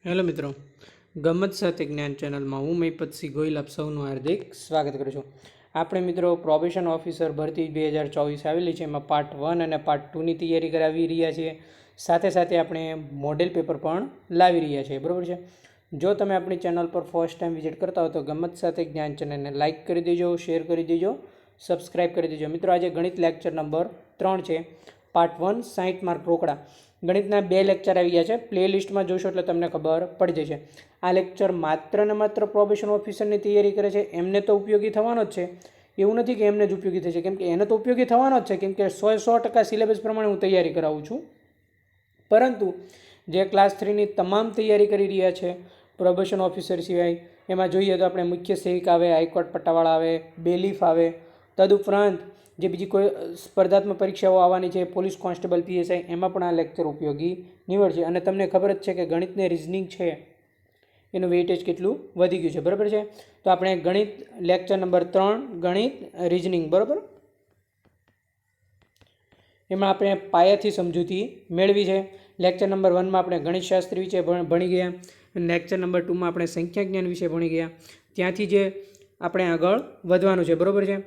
Hello મિત્રો, ગમત સાથે જ્ઞાન ચેનલમાં હું મહિપતસિંહ ગોહિલ આપ સૌનું હાર્દિક સ્વાગત કરું છું. આપણે મિત્રો પ્રોબેશન ઓફિસર ભરતી 2024 આવેલી છે, એમાં પાર્ટ 1 અને પાર્ટ 2ની તૈયારી કરાવી રહ્યા છીએ. સાથે સાથે આપણે મોડેલ પેપર પણ લાવી રહ્યા છીએ, બરાબર છે. જો તમે આપણી ચેનલ પર ફર્સ્ટ ટાઈમ વિઝિટ કરતા હો તો ગમત સાથે જ્ઞાન ચેનલને લાઇક કરી દેજો, શેર કરી દેજો, સબસ્ક્રાઇબ કરી દેજો. મિત્રો, આજે ગણિત લેક્ચર નંબર 3 છે. પાર્ટ 1 60 માર્ક રોકડા ગણિતના 2 લેક્ચર આવી ગયા છે. પ્લેલિસ્ટમાં જોશો એટલે તમને ખબર પડી જશે. આ લેક્ચર માત્ર ને માત્ર પ્રોબેશન ઓફિસરની તૈયારી કરે છે એમને તો ઉપયોગી થવાનો જ છે. એવું નથી કે એમને જ ઉપયોગી થશે, કેમ કે એને તો ઉપયોગી થવાનો જ છે, કેમ કે 100% સિલેબસ પ્રમાણે હું તૈયારી કરાવું છું. પરંતુ જે ક્લાસ 3ની તમામ તૈયારી કરી રહ્યા છે પ્રોબેશન ઓફિસર સિવાય, એમાં જોઈએ તો આપણે મુખ્ય સેવિક આવે, હાઈકોર્ટ પટ્ટાવાળા આવે, બેલીફ આવે, તદુપરાંત જે બીજી કોઈ સ્પર્ધાત્મક પરીક્ષાઓ આવવાની છે, પોલીસ કોન્સ્ટેબલ, પીએસઆઈ, એમાં પણ આ લેક્ચર ઉપયોગી નીવડશે. અને તમને ખબર જ છે કે ગણિતને રિઝનિંગ છે એનું વેઇટેજ કેટલું વધી ગયું છે, બરાબર છે. તો આપણે ગણિત લેક્ચર નંબર 3 ગણિત રિઝનિંગ, બરાબર, એમાં આપણે પાયાથી સમજૂતી મેળવી છે. લેક્ચર નંબર 1માં આપણે ગણિતશાસ્ત્ર વિશે ભણી ગયા. લેક્ચર નંબર 2માં આપણે સંખ્યા જ્ઞાન વિશે ભણી ગયા. ત્યાંથી જે આપણે આગળ વધવાનું છે, બરાબર છે.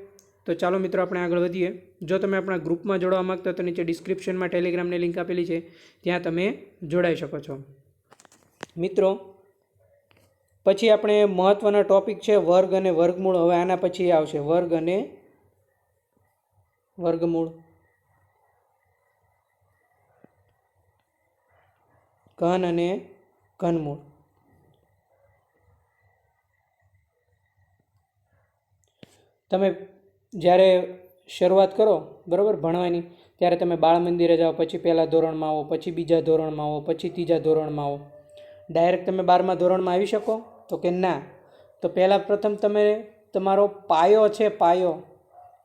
તો ચાલો મિત્રો, આપણે આગળ વધીએ. જો તમે આપણા ગ્રુપમાં જોડવા માગતા તો નીચે ડિસ્ક્રિપ્શનમાં ટેલિગ્રામની લિંક આપેલી છે, ત્યાં તમે જોડાઈ શકો છો. મિત્રો, પછી આપણે મહત્ત્વના ટોપિક છે વર્ગ અને વર્ગમૂળ. હવે આના પછી આવશે વર્ગ અને વર્ગમૂળ, ઘન અને ઘનમૂળ. તમે જ્યારે શરૂઆત કરો, બરાબર, ભણવાની, ત્યારે તમે બાળ મંદિરે જાઓ, પછી પહેલાં ધોરણમાં આવો, પછી બીજા ધોરણમાં આવો, પછી ત્રીજા ધોરણમાં આવો. ડાયરેક્ટ તમે 12મા ધોરણમાં આવી શકો? તો કે ના. તો પહેલાં પ્રથમ તમે તમારો પાયો છે, પાયો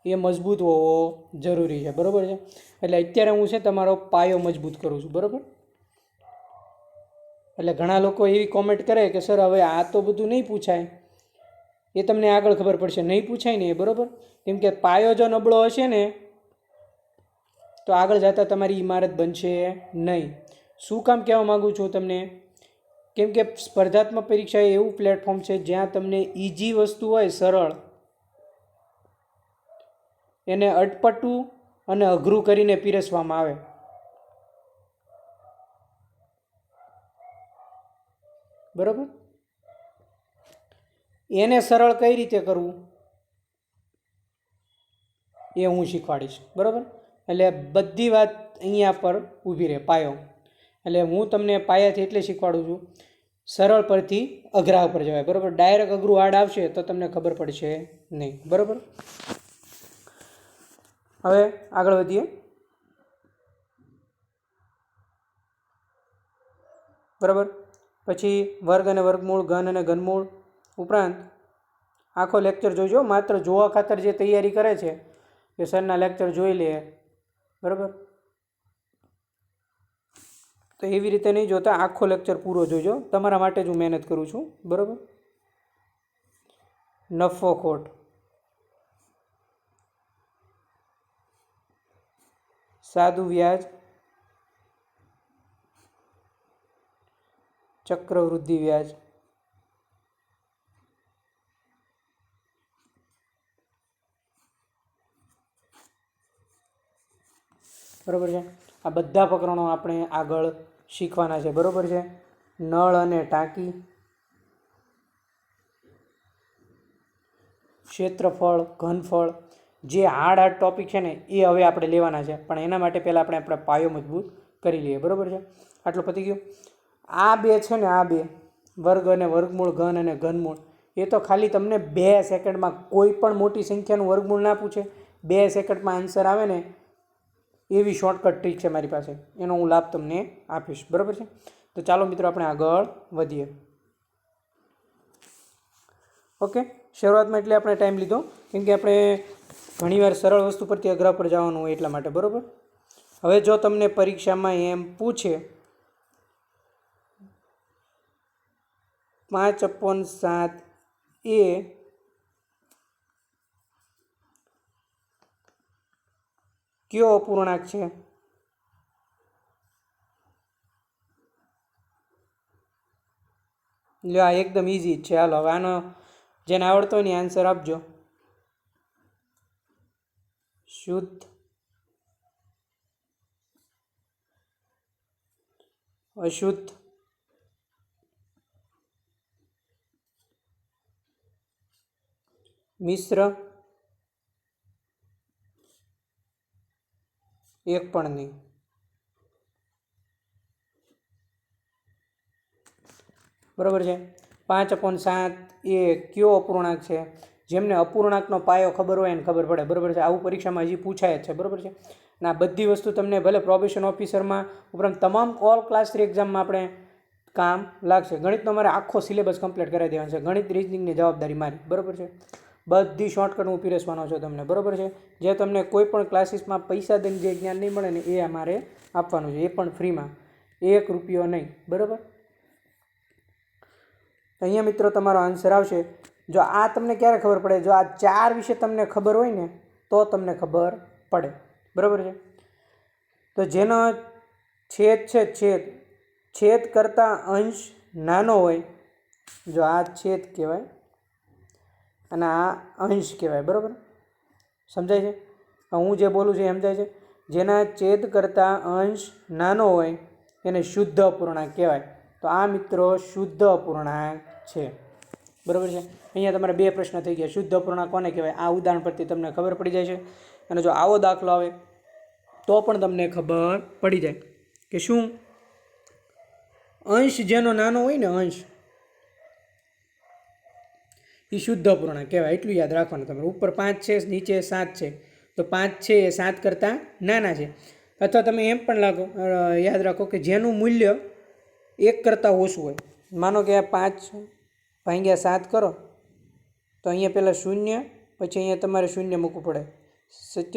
એ મજબૂત હોવો જરૂરી છે, બરાબર છે. એટલે અત્યારે હું છે તમારો પાયો મજબૂત કરું છું, બરાબર. એટલે ઘણા લોકો એવી કોમેન્ટ કરે કે સર હવે આ તો બધું નહીં પૂછાય, એ તમને આગળ ખબર પડશે. નહીં પૂછાય ને એ, બરાબર. કેમ કે પાયો જો નબળો હશે ને તો આગળ જતાં તમારી ઇમારત બનશે નહીં. શું કામ કહેવા માગું છું તમને? કેમ કે સ્પર્ધાત્મક પરીક્ષા એ એવું પ્લેટફોર્મ છે જ્યાં તમને ઇઝી વસ્તુ હોય, સરળ, એને અટપટું અને અઘરું કરીને પીરસવામાં આવે. બરાબર. એને સરળ કઈ રીતે કરવું એ હું શીખવાડીશ, બરાબર. એટલે બધી વાત અહીંયા પર ઊભી રહે, પાયો. એટલે હું તમને પાયાથી એટલે શીખવાડું છું, સરળ પરથી અઘરા ઉપર જવાય, બરાબર. ડાયરેક્ટ અઘરું હાર્ડ આવશે તો તમને ખબર પડશે નહીં, બરાબર. હવે આગળ વધીએ. બરાબર. પછી વર્ગ અને વર્ગમૂળ, ઘન અને ઘનમૂળ ઉપરાંત આખો લેક્ચર જોઈજો. માત્ર જોવા ખાતર જે તૈયારી કરે છે એ સરના લેક્ચર જોઈ લે, બરાબર. તો એવી રીતે નહીં જોતા, આખો લેક્ચર પૂરો જોઈજો. તમારા માટે જ હું મહેનત કરું છું, બરાબર. નફો ખોટ, સાદું વ્યાજ, ચક્રવૃદ્ધિ વ્યાજ, બરાબર છે. આ બધા પ્રકરણો આપણે આગળ શીખવાના છે, બરાબર છે. નળ અને ટાંકી, ક્ષેત્રફળ, ઘનફળ, જે હાર્ડ ટોપિક છે ને એ હવે આપણે લેવાના છે, પણ એના માટે પહેલાં આપણે પાયો મજબૂત કરી લઈએ, બરાબર છે. આટલું પતી ગયું. આ બે છે ને, આ બે વર્ગ અને વર્ગમૂળ, ઘન અને ઘનમૂળ, એ તો ખાલી તમને 2 સેકન્ડમાં, કોઈ પણ મોટી સંખ્યાનું વર્ગમૂળ ના પૂછે, 2 સેકન્ડમાં આન્સર આવે ને એવી શોર્ટકટ ટ્રીક છે મારી પાસે, એનો હું લાભ તમને આપીશ, બરાબર છે. તો ચાલો મિત્રો, આપણે આગળ વધીએ. ઓકે. શરૂઆતમાં એટલે આપણે ટાઈમ લીધો કેમ કે આપણે ઘણીવાર સરળ વસ્તુ પરથી અઘરા પર જવાનું હોય એટલા માટે, બરાબર. હવે જો તમને પરીક્ષામાં એમ પૂછે 5/7 એ કયો અપૂર્ણાંક છે, લ્યો આ એકદમ ઇઝી જ છે. હાલો હવે આનો જેને આવડતો હોય ને આન્સર આપજો. શુદ્ધ અશુદ્ધ મિશ્ર એક પણ નહીં. બરાબર છે. 5/7 એ કયો અપૂર્ણાંક છે? જેમને અપૂર્ણાંકનો પાયો ખબર હોય એને ખબર પડે. બરાબર છે. આવું પરીક્ષામાં હજી પૂછાય જ છે. બરાબર છે. અને આ બધી વસ્તુ તમને ભલે પ્રોબેશન ઓફિસરમાં ઉપરાંત તમામ ઓલ ક્લાસ 3 એક્ઝામમાં આપણે કામ લાગશે. ગણિતનો મારે આખો સિલેબસ કમ્પ્લીટ કરાવી દેવાનો છે. ગણિત રિઝનિંગની જવાબદારી મારી. બરાબર છે. બધી શોર્ટકટ હું પીરસવાનો છું તમને. બરાબર છે. જે તમને કોઈ પણ ક્લાસીસમાં પૈસા દઈને જે જ્ઞાન નહીં મળે ને એ અમારે આપવાનું છે. એ પણ ફ્રીમાં, 1 રૂપિયો નહીં. બરાબર. અહીંયા મિત્રો તમારો આન્સર આવશે. જો આ તમને ક્યારે ખબર પડે? જો આ 4 વિશે તમને ખબર હોય ને તો તમને ખબર પડે. બરાબર છે. તો જેનો છેદ છે, છેદ કરતાં અંશ નાનો હોય, જો આ છેદ કહેવાય અને આ અંશ કહેવાય. બરાબર, સમજાય છે? હું જે બોલું છું એ સમજાય છે? જેના છેદ કરતાં અંશ નાનો હોય એને શુદ્ધ અપૂર્ણાંક કહેવાય. તો આ મિત્રો શુદ્ધ અપૂર્ણાંક છે. બરાબર છે. અહીંયા તમારે 2 પ્રશ્ન થઈ ગયા. શુદ્ધ અપૂર્ણાંક કોને કહેવાય? આ ઉદાહરણ પરથી તમને ખબર પડી જાય છે. અને જો આવો દાખલો આવે તો પણ તમને ખબર પડી જાય કે શું અંશ જેનો નાનો હોય ને, અંશ એ શુદ્ધ અપૂર્ણાંક કહેવાય. એટલું યાદ રાખવાનું તમારે. ઉપર 5 છે, નીચે 7 છે, તો 5 છે એ 7 કરતાં નાના છે. અથવા તમે એમ પણ યાદ રાખો કે જેનું મૂલ્ય 1 કરતાં ઓછું હોય. માનો કે આ 5/7 કરો તો અહીંયા પહેલાં 0, પછી અહીંયા તમારે 0 મૂકવું પડે. 7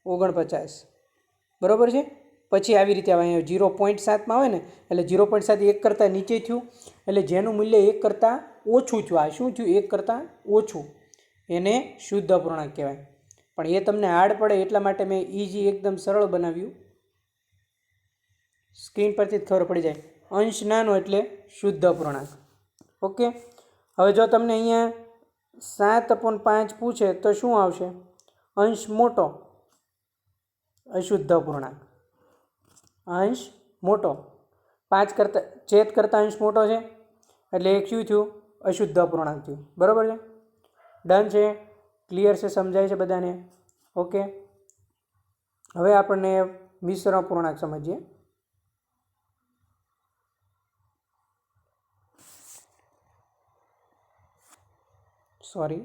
49. બરાબર છે. પછી આવી રીતે આવે. અહીંયા 0.7માં આવે ને એટલે 0.7 1 કરતાં નીચે થયું. એટલે જેનું મૂલ્ય 1 કરતાં ઓછું થયું. આ શું થયું? 1 કરતાં ઓછું. એને શુદ્ધ અપૂર્ણાંક કહેવાય. પણ એ તમને હાર્ડ પડે એટલા માટે મેં ઇઝી એકદમ સરળ બનાવ્યું. સ્ક્રીન પરથી જ ખબર પડી જાય. અંશ નાનો એટલે શુદ્ધ અપૂર્ણાંક. ઓકે. હવે જો તમને અહીંયા 7/5 પૂછે તો શું આવશે? અંશ મોટો, અશુદ્ધ અપૂર્ણાંક. અંશ મોટો, 5 કરતાં છેદ કરતાં અંશ મોટો છે એટલે એક શું થયું? અશુદ્ધ અપૂર્ણાંક થયું. બરાબર છે. ડન છે? ક્લિયર છે? સમજાય છે બધાને? ઓકે. હવે આપણને મિશ્ર અપૂર્ણાંક સમજીએ. સોરી,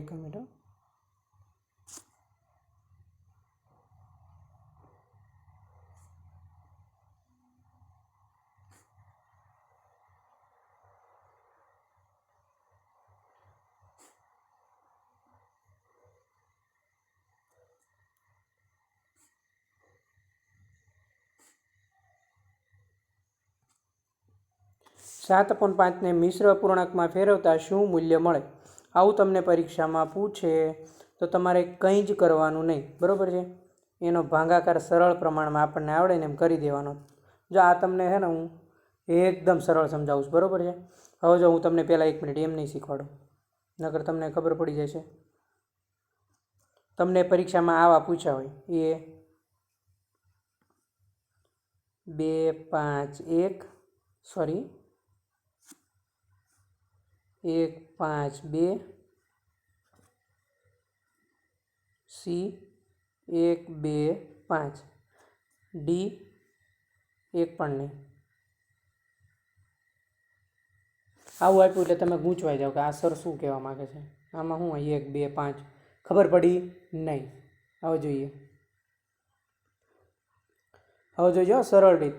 એક મિનિટ. 7/5ને મિશ્ર અપૂર્ણાંકમાં ફેરવતા શું મૂલ્ય મળે? આવું તમને પરીક્ષામાં પૂછે તો તમારે કંઈ જ કરવાનું નહીં. બરાબર છે. એનો ભાગાકાર સરળ પ્રમાણમાં આપણને આવડે ને એમ કરી દેવાનો. જો આ તમને છે ને હું એકદમ સરળ સમજાવું છું. બરાબર છે. હવે જો હું તમને પહેલાં 1 મિનિટ એમ નહીં શીખવાડું, નકર તમને ખબર પડી જશે. તમને પરીક્ષામાં આવા પૂછ્યા હોય 1, 2, C 1, 2, 5, D 1 પણ નહીં. આવું આપ્યું એટલે તમે ગૂંચવાઈ જાઓ કે આ સર શું કહેવા માગે છે. આમાં શું 1, 2, 5 ખબર પડી નહીં. હવે જોઈએ. હવે જોઈજો સરળ રીત.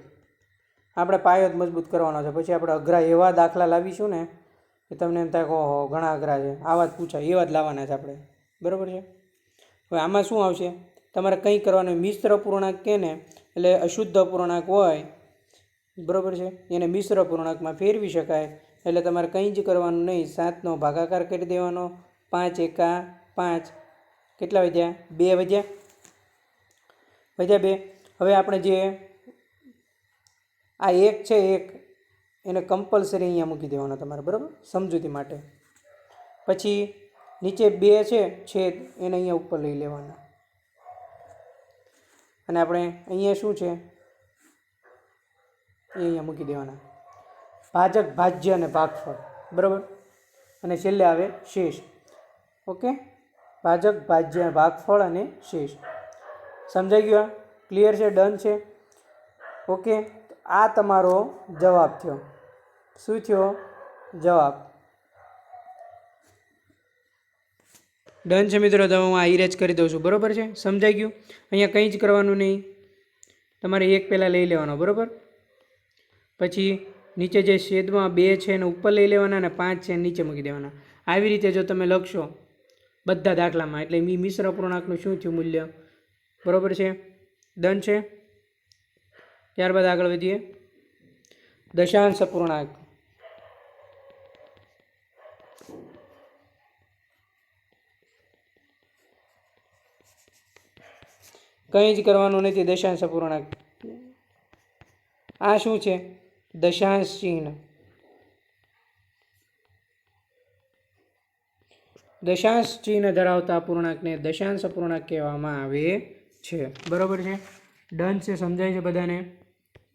આપણે પાયો જ મજબૂત કરવાનો છે. પછી આપણે અઘરા એવા દાખલા લાવીશું ને કે તમને એમ થાય કે ઓહો ઘણા અઘરા છે, આવા જ પૂછાય એવા જ લાવવાના છે આપણે. બરાબર છે. હવે આમાં શું આવશે? તમારે કંઈ કરવાનું. મિશ્ર અપૂર્ણાંક કે ને એટલે અશુદ્ધ અપૂર્ણાંક હોય, બરાબર છે, એને મિશ્ર અપૂર્ણાંકમાં ફેરવી શકાય. એટલે તમારે કંઈ જ કરવાનું નહીં. 7નો ભાગાકાર કરી દેવાનો. 5 × 5 કેટલા વધ્યા? 2 વધ્યા. 2. હવે આપણે જે આ એક છે એક એને કમ્પલસરી અહીંયા મૂકી દેવાનો તમારે, બરાબર, સમજૂતી માટે. પછી નીચે 2 છે છેદ એને અહીંયા ઉપર લઈ લેવાના. અને આપણે અહીંયા શું છે એ અહીંયા મૂકી દેવાના. ભાજક, ભાજ્ય અને ભાગફળ, બરાબર. અને છેલ્લે આવે શેષ. ઓકે, ભાજક, ભાજ્ય, ભાગફળ અને શેષ. સમજાઈ ગયું? ક્લિયર છે? ડન છે? ઓકે, આ તમારો જવાબ થયો. શું થયો? જવાબ. ડન છે મિત્રો. તો હું આ ઇરેજ કરી દઉં છું, બરાબર છે? સમજાઈ ગયું? અહીંયા કંઈ જ કરવાનું નહીં, તમારે એક પહેલાં લઈ લેવાનો, બરાબર. પછી નીચે જે છેદમાં 2 છે એને ઉપર લઈ લેવાના અને 5 છે નીચે મૂકી દેવાના. આવી રીતે જો તમે લખશો બધા દાખલામાં, એટલે મિશ્ર અપૂર્ણાંકનું શું થયું મૂલ્ય, બરાબર છે? ડન છે. ત્યારબાદ આગળ વધીએ. દશાંશ અપૂર્ણાંક. કંઈ જ કરવાનું નથી. દશાંશ અપૂર્ણાંક આ શું છે? દશાંશ ચિહ્ન. દશાંશ ચિહ્ન ધરાવતા અપૂર્ણાંકને દશાંશ અપૂર્ણાંક કહેવામાં આવે છે, બરાબર છે? ડન છે. સમજાય છે બધાને?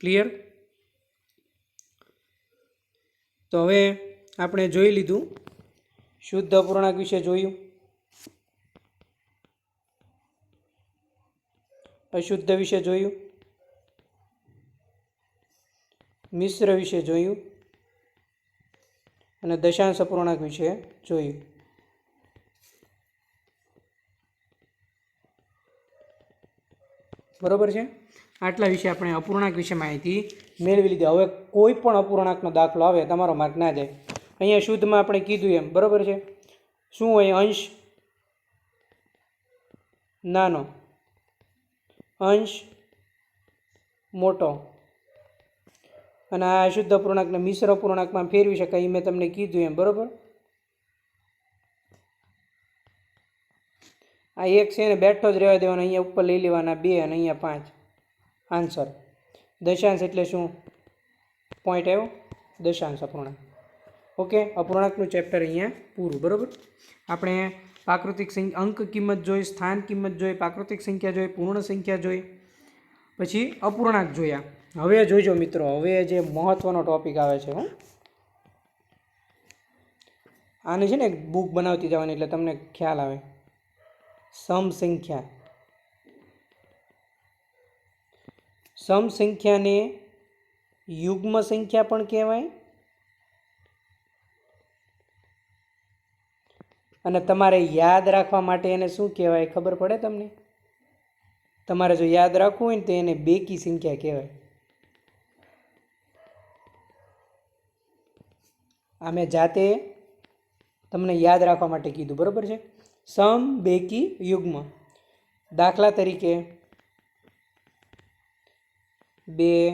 ક્લિયર? તો હવે આપણે જોઈ લીધું શુદ્ધ અપૂર્ણાંક વિશે, જોયું અશુદ્ધ વિશે, જોયું મિશ્ર વિશે, જોયું અને દશાંશ અપૂર્ણાંક વિશે જોયું. બરાબર છે? આટલા વિશે આપણે અપૂર્ણાંક વિશે માહિતી મેળવી લીધી. હવે કોઈ પણ અપૂર્ણાંકનો દાખલો આવે તમારો માર્ક ના જાય. અહીંયા શુદ્ધમાં આપણે કીધું એમ, બરાબર છે? શું હોય? અંશ નાનો, અંશ મોટો. અને આ અશુદ્ધ અપૂર્ણાંકને મિશ્ર અપૂર્ણાંકમાં ફેરવી શકાય, એ મેં તમને કીધું એમ, બરાબર. આ એક છે ને બેઠો જ રહેવા દેવાનો, અહીંયા ઉપર લઈ લેવાના 2 અને અહીંયા 5. આન્સર. દશાંશ એટલે શું? પોઈન્ટ આવ્યો. દશાંશ અપૂર્ણાંક. ઓકે, અપૂર્ણાંકનું ચેપ્ટર અહીંયા પૂરું, બરાબર. આપણે પ્રાકૃતિક અંક કિંમત જોઈ, સ્થાન કિંમત જોઈ, પ્રાકૃતિક સંખ્યા જોઈ, પૂર્ણ સંખ્યા જોઈ, પછી અપૂર્ણાંક જોયા. હવે જોઈજો મિત્રો, હવે જે મહત્વનો ટોપિક આવે છે, આને છે ને એક બુક બનાવતી જવાની એટલે તમને ખ્યાલ આવે. સમસંખ્યા. સમસંખ્યાને યુગ્મ સંખ્યા પણ કહેવાય અને તમારે યાદ રાખવા માટે એને શું કહેવાય ખબર પડે તમને? તમારે જો યાદ રાખવું હોય ને તો એને બેકી સંખ્યા કહેવાય. આ મેં જાતે તમને યાદ રાખવા માટે કીધું, બરાબર છે? સમ, બેકી, યુગ્મ. દાખલા તરીકે 2,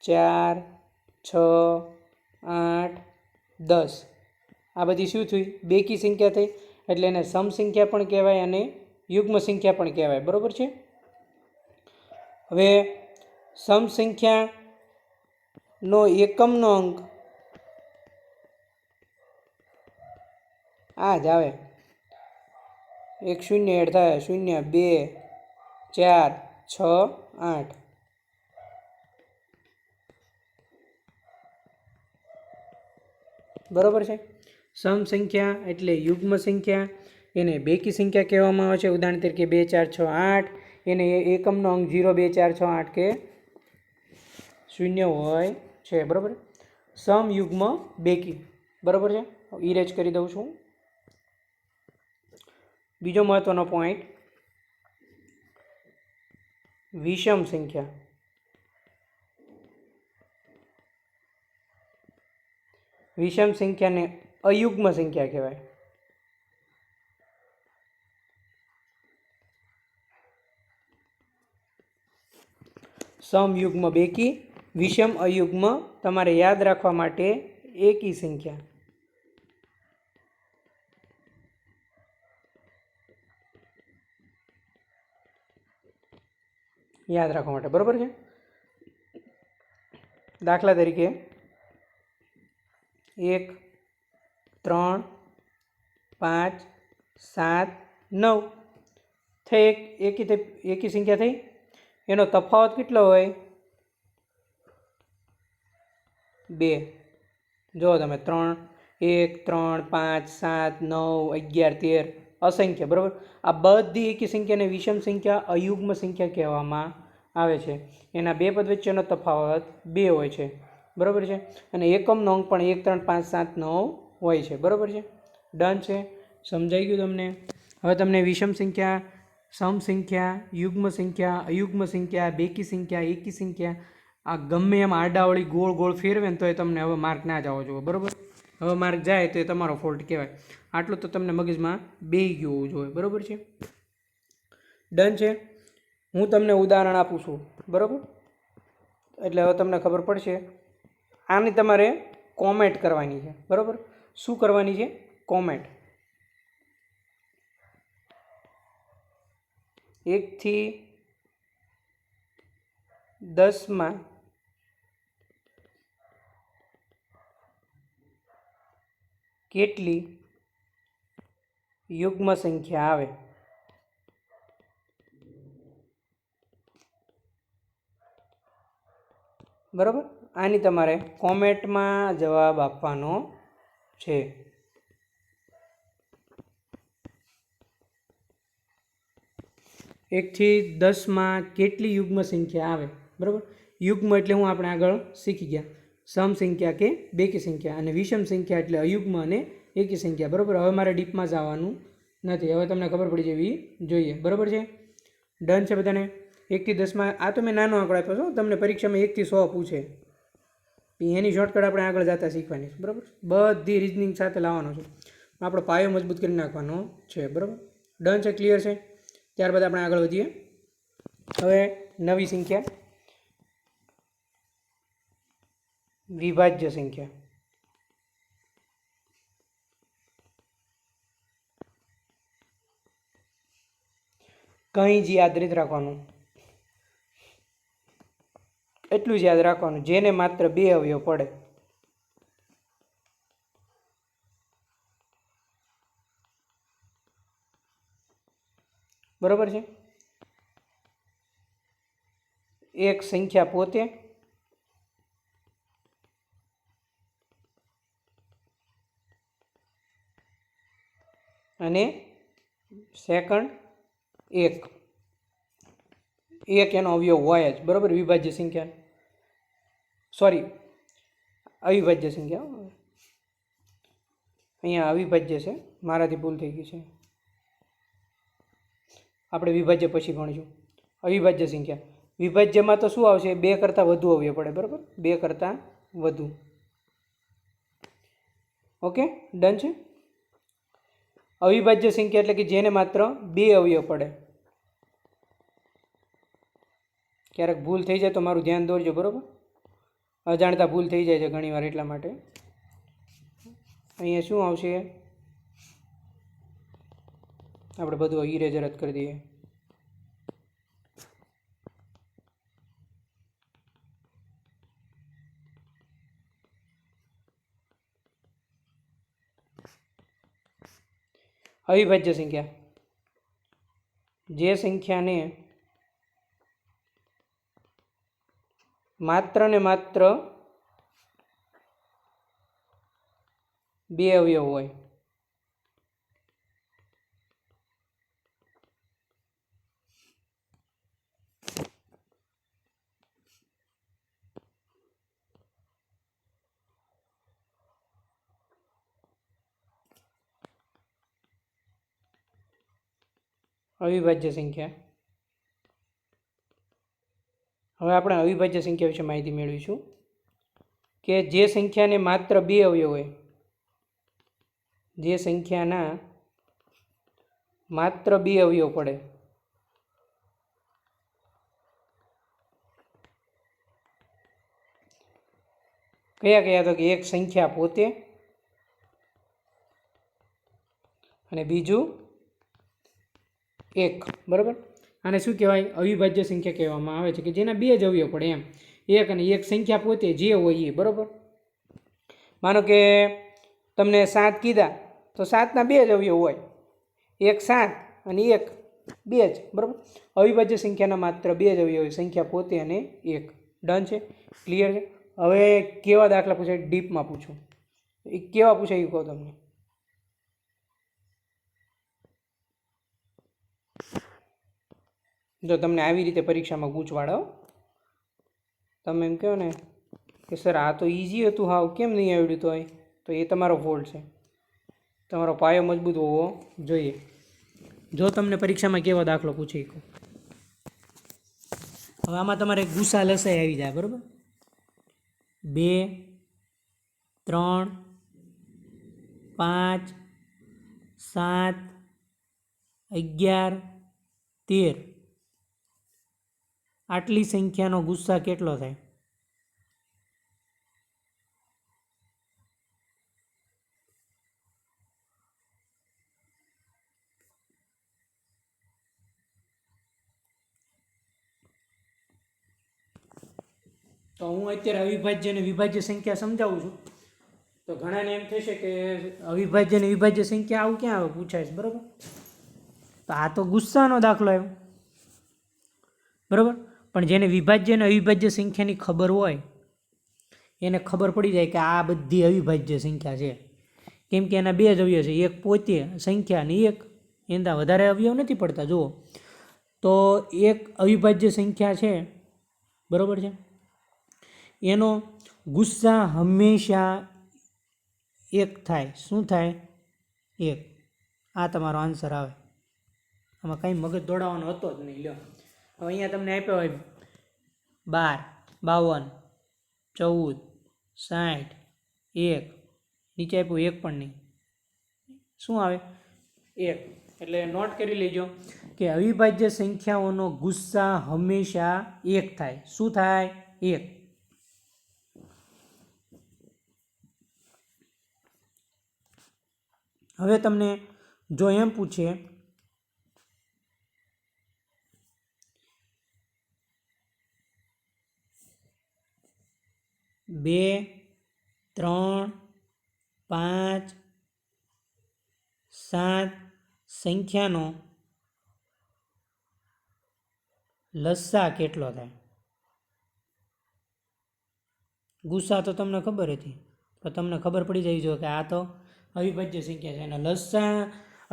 4, 6, 8, 10 આ બધી શું થઈ? બેકી સંખ્યા થઈ, એટલે એને સમ સંખ્યા પણ કહેવાય અને યુગ્મ સંખ્યા પણ કહેવાય, બરાબર છે? હવે સમ સંખ્યાનો એકમનો અંક આ જ આવે. 1 0 એડ થાય, 0, 2, 4, 6, 8. બરાબર છે? સમ સંખ્યા એટલે યુગ્મ સંખ્યા, એને બેકી સંખ્યા કહેવામાં આવે છે. ઉદાહરણ તરીકે 2, 4, 6, 8. એને એકમનો અંક 0, 2, 4, 6, 8 કે 0 હોય છે, બરાબર. સમ, યુગ્મ, બેકી, બરાબર છે? ઇરેજ કરી દઉં છું. બીજો મહત્વનો પોઈન્ટ, વિષમ સંખ્યા. વિષમ સંખ્યાને અયુગ્મ સંખ્યા કહેવાય. સમ, યુગ્મ, બેકી, વિષમ, અયુગ્મ તમારે યાદ રાખવા માટે એકી સંખ્યા. યાદ રાખવા માટે, બરાબર છે. દાખલા તરીકે 1 3 5 7 9 થઈ એકી સંખ્યા થઈ. એનો તફાવત કેટલો હોય? 2. જો તમે 3 1 3 5 7 9 11 13 અસંખ્ય, બરાબર. આ બધી એકી સંખ્યાને વિષમ સંખ્યા અયુગ્મ સંખ્યા કહેવામાં આવે છે. એના બે પદ વચ્ચેનો તફાવત 2 હોય છે, બરાબર છે. અને એકમનો અંક પણ 1 3 5 7 9 હોય છે, બરાબર છે. ડન છે, સમજાઈ ગયું તમને. હવે તમને વિષમ સંખ્યા, સમ સંખ્યા, યુગ્મ સંખ્યા, અયુગ્મ સંખ્યા, બેકી સંખ્યા, એકી સંખ્યા આ ગમે એમ આડાવળી ગોળ ગોળ ફેરવે ને તો એ તમને હવે માર્ક ના જ આવવો જોઈએ, બરાબર. હવે માર્ક જાય તો એ તમારો ફોલ્ટ કહેવાય. આટલું તો તમને મગજમાં બેસી ગયું હોવું જોઈએ, બરાબર છે. ડન છે. હું તમને ઉદાહરણ આપું છું, બરાબર. એટલે હવે તમને ખબર પડશે. આની તમારે કોમેન્ટ કરવાની છે, બરાબર. શું કરવાની છે? કોમેન્ટ. 1 થી 10 કેટલી યુગ્મ સંખ્યા આવે? બરાબર. આની તમારે કોમેન્ટમાં જવાબ આપવાનો છે. એકથી 10 કેટલી યુગ્મ સંખ્યા આવે? બરાબર. યુગ્મ એટલે હું આપણે આગળ શીખી ગયા, સમ સંખ્યા કે બેકી સંખ્યા, અને વિષમ સંખ્યા એટલે અયુગ્મ અને એકી સંખ્યા, બરાબર. હવે મારે ડીપમાં જવાનું નથી, હવે તમને ખબર પડી જવી જોઈએ, બરાબર છે. ડન છે બધાને. 1 થી 10 આ તો મેં નાનો આંકડો આપ્યો છો, તમને પરીક્ષામાં 1 થી 100 પૂછે, એની શોર્ટકટ આપણે આગળ જતા શીખવાની છે, બરાબર. બધી રિઝનિંગ સાથે લાવવાનો છે, આપણો પાયો મજબૂત કરી નાખવાનો છે, બરાબર. ડન છે, ક્લિયર છે. ત્યારબાદ આપણે આગળ વધીએ. હવે નવી સંખ્યા, વિભાજ્ય સંખ્યા. કંઈ જ યાદ નથી રાખવાનું, એટલું જ યાદ રાખવાનું જેને માત્ર 2 અવયવ પડે. બરાબર છે. એક સંખ્યા પોતે અને સેકન્ડ એક એનો અવયવ હોય જ, બરાબર. વિભાજ્ય સંખ્યા, સોરી અવિભાજ્ય સંખ્યા, અહીંયા અવિભાજ્ય છે, મારાથી ભૂલ થઈ ગઈ છે. આપણે વિભાજ્ય પછી ભણીશું. અવિભાજ્ય સંખ્યા, વિભાજ્યમાં તો શું આવશે? 2 કરતાં વધુ અવયવ પડે, બરાબર. 2 કરતાં વધુ. ઓકે, ડન છે. અવિભાજ્ય સંખ્યા એટલે કે જેને માત્ર 2 અવયવ પડે. ક્યારેક ભૂલ થઈ જાય તો મારું ધ્યાન દોરજો, બરાબર. અજાણતા ભૂલ થઈ જાય છે ઘણીવાર, એટલા માટે. અહીંયા શું આવશે? આપણે બધું ઇરેઝર જ કરી દઈએ. અવિભાજ્ય સંખ્યા, જે સંખ્યાને માત્ર ને માત્ર 2 અવયવ હોય. અવિભાજ્ય સંખ્યા. હવે આપણે અવિભાજ્ય સંખ્યા વિશે માહિતી મેળવીશું કે જે સંખ્યાને માત્ર 2 અવયવ હોય, જે સંખ્યાના માત્ર 2 અવયવ પડે, કયા કયા? તો કે એક સંખ્યા પોતે અને બીજું એક, બરાબર. આને શું કહેવાય? અવિભાજ્ય સંખ્યા કહેવામાં આવે છે, કે જેના બે જ અવયવ પડે એમ. એક અને એક સંખ્યા પોતે જે હોય એ. બરાબર. માનો કે તમને 7 કીધા તો 7ના બે જ અવયવ હોય, એક 7 અને એક 2 જ. બરાબર. અવિભાજ્ય સંખ્યાના માત્ર બે જ અવયવ હોય, સંખ્યા પોતે અને એક. ડન છે? ક્લિયર છે? હવે કેવા દાખલા પૂછાય? ડીપમાં પૂછો. એ કેવા પૂછાય એ કહો તમને. જો તમને આવી રીતે પરીક્ષામાં પૂછવાડો, તમે એમ કહો ને કે સર આ તો ઇઝી હતું, હાવ કેમ નહીં આવડ્યું? તો એ તમારો ફોલ્ટ છે. તમારો પાયો મજબૂત હોવો જોઈએ. જો તમને પરીક્ષામાં કેવો દાખલો પૂછી કહો. હવે આમાં તમારે ગુસા લસાઈ આવી જાય. બરાબર. 2, 3, 5, 7, 11, 13 આટલી સંખ્યાનો ગુસ્સા કેટલો થાય? તો હું અત્યારે અવિભાજ્ય અને વિભાજ્ય સંખ્યા સમજાવું છું. તો ઘણાને એમ થશે કે અવિભાજ્ય અને વિભાજ્ય સંખ્યા આવું ક્યાં આવે પૂછાય છે. બરાબર. તો આ તો ગુસ્સાનો દાખલો આવ્યો. બરાબર. પણ જેને વિભાજ્ય અને અવિભાજ્ય સંખ્યાની ખબર હોય એને ખબર પડી જાય કે આ બધી અવિભાજ્ય સંખ્યા છે, કેમ કે એના બે જ અવયવ છે, એક પોતે સંખ્યા અને એક. એના વધારે અવયવ નથી પડતા. જુઓ તો એક અવિભાજ્ય સંખ્યા છે. બરાબર છે. એનો ગુસ્સા હંમેશા એક થાય. શું થાય? એક. આ તમારો આન્સર આવે. આમાં કંઈ મગજ દોડાવવાનો હતો જ નહીં. લ્યો હવે અહીંયા તમને આપ્યો હોય 12, 52, 14, 60, 1. નીચે આપ્યું એક પણ નહીં. શું આવે? એક. એટલે નોટ કરી લેજો કે અવિભાજ્ય સંખ્યાઓનો ગુસ્સા હંમેશા એક થાય. શું થાય? એક. હવે તમને જો એમ પૂછે 2, 3, 5, 7 સંખ્યાનો લસ્સા કેટલો થાય? ગુસ્સા તો તમને ખબર હતી, તો તમને ખબર પડી જવી જોઈએ કે આ તો અવિભાજ્ય સંખ્યા છે. અને લસ્સા,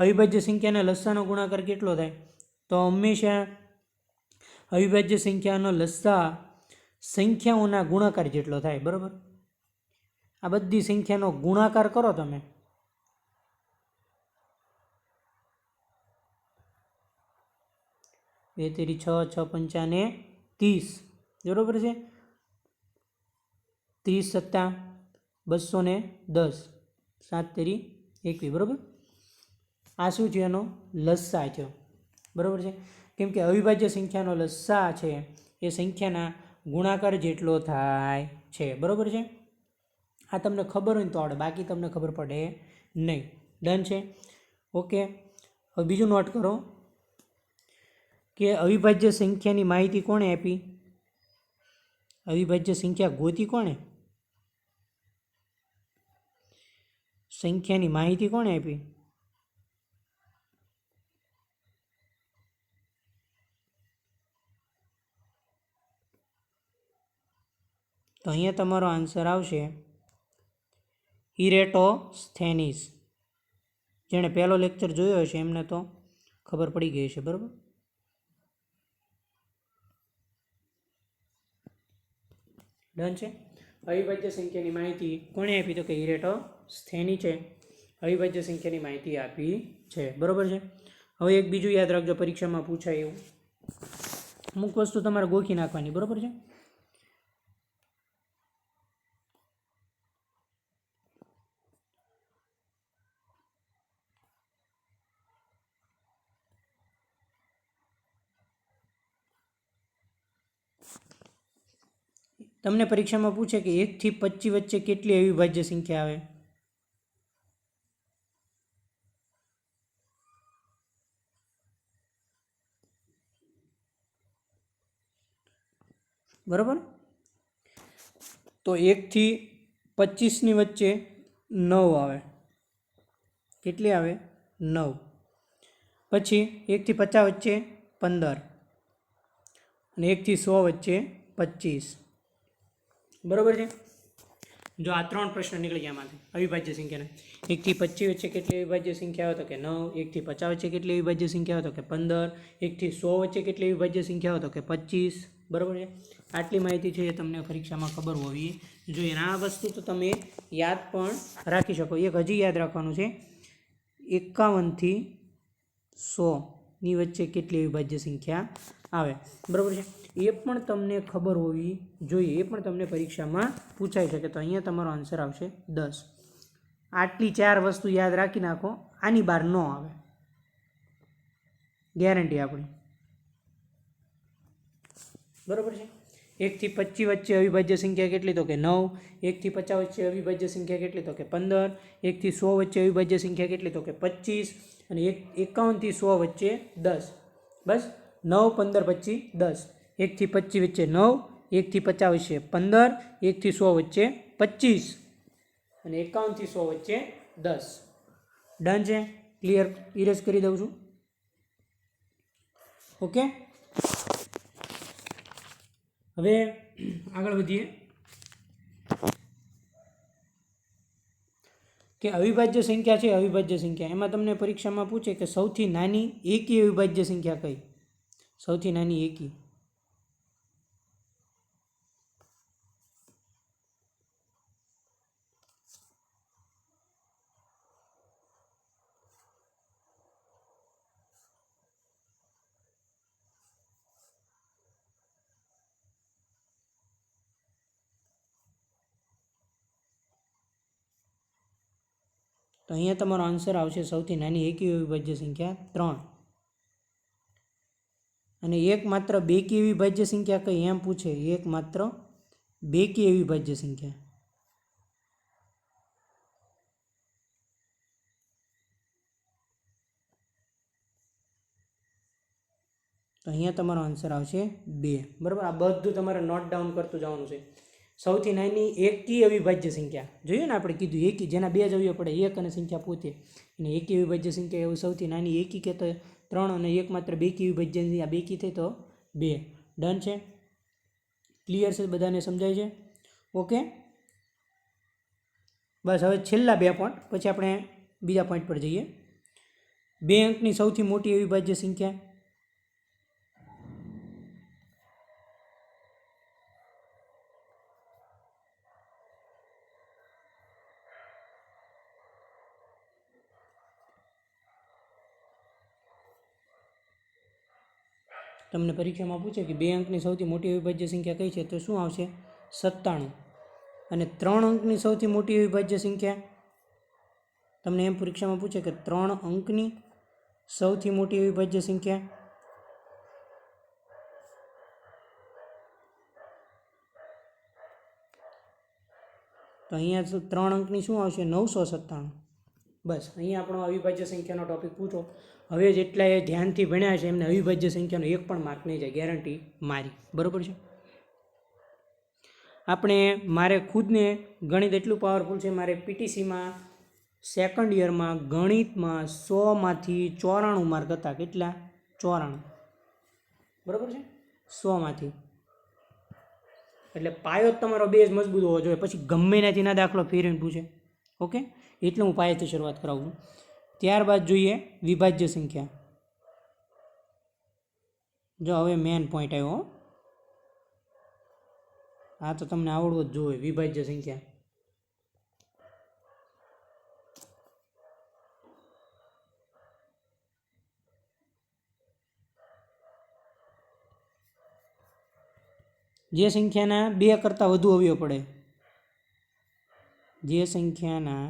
અવિભાજ્ય સંખ્યાના લસ્સાનો ગુણાકાર કેટલો થાય? તો હંમેશા અવિભાજ્ય સંખ્યાનો લસ્સા સંખ્યાઓના ગુણાકાર જેટલો થાય. બરાબર. આ બધી સંખ્યાનો ગુણાકાર કરો તમે, બે તેરી 6, 6 પંચા ને 30. બરાબર છે. 30 સત્તા 210, 7 તેરી 21. બરાબર. આ શું છે? એનો લસ્સા છે. બરાબર છે. કેમ કે અવિભાજ્ય સંખ્યાનો લસ્સા છે એ સંખ્યાના ગુણાકાર જેટલો થાય છે. બરાબર છે. આ તમને ખબર હોય તો આવડે, બાકી તમને ખબર પડે નહીં. ડન છે? ઓકે. હવે બીજું નોટ કરો કે અવિભાજ્ય સંખ્યાની માહિતી કોણે આપી? અવિભાજ્ય સંખ્યા ગોતી કોણે? સંખ્યાની માહિતી કોણે આપી? તો અહીંયા તમારો આન્સર આવશે ઇરેટોસ્થેનીસ. જેણે પહેલો લેક્ચર જોયો હશે એમને તો ખબર પડી ગઈ છે. બરાબર. ડન છે? અવિભાજ્ય સંખ્યાની માહિતી કોણે આપી? તો કે ઇરેટોસ્થેની છે અવિભાજ્ય સંખ્યાની માહિતી આપી છે. બરાબર છે. હવે એક બીજું યાદ રાખજો, પરીક્ષામાં પૂછાય એવું. અમુક વસ્તુ તમારે ગોખી નાખવાની. બરાબર છે. તમને પરીક્ષામાં પૂછે કે 1 થી 25 વચ્ચે કેટલી અવિભાજ્ય સંખ્યા આવે? બરાબર. તો 1 થી 25ની વચ્ચે 9 આવે. કેટલી આવે? 9. પછી 1 થી 50 વચ્ચે 15 અને 1 થી 100 વચ્ચે 25. બરાબર છે. જો આ 3 પ્રશ્ન નીકળી ગયા આમાંથી અવિભાજ્ય સંખ્યાના. 1 થી 25 વચ્ચે કેટલી અવિભાજ્ય સંખ્યા આવે? તો કે 9. 1 થી 50 વચ્ચે કેટલી અવિભાજ્ય સંખ્યા આવે? તો કે 15. 1 થી 100 વચ્ચે કેટલી અવિભાજ્ય સંખ્યા આવે? તો કે 25. બરાબર છે. આટલી માહિતી છે એ તમને પરીક્ષામાં ખબર હોવી જોઈએ. અને આ વસ્તુ તો તમે યાદ પણ રાખી શકો. એક હજી યાદ રાખવાનું છે, 51 થી 100ની વચ્ચે કેટલી અવિભાજ્ય સંખ્યા આવે? બરાબર છે. એ પણ તમને ખબર હોવી જોઈએ. એ પણ તમને પરીક્ષામાં પૂછાઈ શકે. તો અહીંયા તમારો આન્સર આવશે 10. આટલી 4 વસ્તુ યાદ રાખી નાખો, આની બહાર ન આવે, ગેરંટી આપણી. બરાબર છે. 1 થી 25 વચ્ચે અવિભાજ્ય સંખ્યા કેટલી? તો કે 9. 1 થી 50 વચ્ચે અવિભાજ્ય સંખ્યા કેટલી? તો કે 15. 1 થી 100 વચ્ચે અવિભાજ્ય સંખ્યા કેટલી? તો કે 25. અને 51 થી 100 વચ્ચે 10. બસ 9, 15, 25, 10. 1 થી 25 વચ્ચે 9, 1 થી 50 વચ્ચે 15, 1 થી 100 વચ્ચે 25 અને 51 થી 100 વચ્ચે 10. ડન છે? ક્લિયર? ઇરેઝ કરી દઉં છું. ઓકે, હવે આગળ વધીએ કે અવિભાજ્ય સંખ્યા છે. અવિભાજ્ય સંખ્યા એમાં તમને પરીક્ષામાં પૂછે કે સૌથી નાની એકી અવિભાજ્ય સંખ્યા કઈ? સૌથી નાની એકી. તો અહીંયા તમારો આન્સર આવશે સૌથી નાની એકી અવિભાજ્ય સંખ્યા 3. અને એકમાત્ર બેકી અવિભાજ્ય સંખ્યા કઈ એમ પૂછે? એકમાત્ર બેકી અવિભાજ્ય સંખ્યા. તો અહીંયા તમારો આન્સર આવશે 2. બરાબર. આ બધું તમારે નોટ ડાઉન કરતું જવાનું છે. સૌથી નાની એકી અવિભાજ્ય સંખ્યા જોઈએ ને, આપણે કીધું એકી, જેના 2 જ અવયવ પડે, એક અને સંખ્યા પોતે, અને એકી અવિભાજ્ય સંખ્યા એવું સૌથી નાની એકી કહેતો 3 અને એકમાત્ર બેકી અવિભાજ્ય સંખ્યા બેકી થઈ તો 2. ડન છે? ક્લિયર છે? બધાને સમજાય છે? ઓકે, બસ હવે છેલ્લા 2 પોઈન્ટ, પછી આપણે બીજા પોઈન્ટ પર જઈએ. 2 અંકની સૌથી મોટી અવિભાજ્ય સંખ્યા. તમને પરીક્ષામાં પૂછે કે 2 અંકની સૌથી મોટી અવિભાજ્ય સંખ્યા કઈ છે? તો શું આવશે? 97. અને 3 અંકની સૌથી મોટી અવિભાજ્ય સંખ્યા, તમને એમ પરીક્ષામાં પૂછે કે 3 અંકની સૌથી મોટી અવિભાજ્ય સંખ્યા, તો અહીંયા 3 અંકની શું આવશે? 997. બસ અહીંયા આપણો અવિભાજ્ય સંખ્યાનો ટોપિક પૂછો. હવે જેટલા એ ધ્યાનથી ભણ્યા છે એમને અવિભાજ્ય સંખ્યાનો એક પણ માર્ક નહીં જાય, ગેરંટી મારી. બરાબર છે. મારે ખુદને ગણિત એટલું પાવરફુલ છે, મારે પીટીસીમાં સેકન્ડ યરમાં ગણિતમાં 100માંથી 94 માર્ક હતા. કેટલા? 94. બરાબર છે. 100માંથી. એટલે પાયો જ તમારો બેઝ મજબૂત હોવો જોઈએ. પછી ગમે ત્યાંથી ના દાખલો ફેરવીને પૂછે. ઓકે, એટલે હું પાયાથી શરૂઆત કરાવું છું. ત્યારબાદ જોઈએ વિભાજ્ય સંખ્યા. જો હવે મેન પોઈન્ટ આવ્યો. આ તો તમને આવડવું જ જોઈએ. વિભાજ્ય સંખ્યા. જે સંખ્યાના 2 કરતાં વધુ અવયવ પડે, જે સંખ્યાના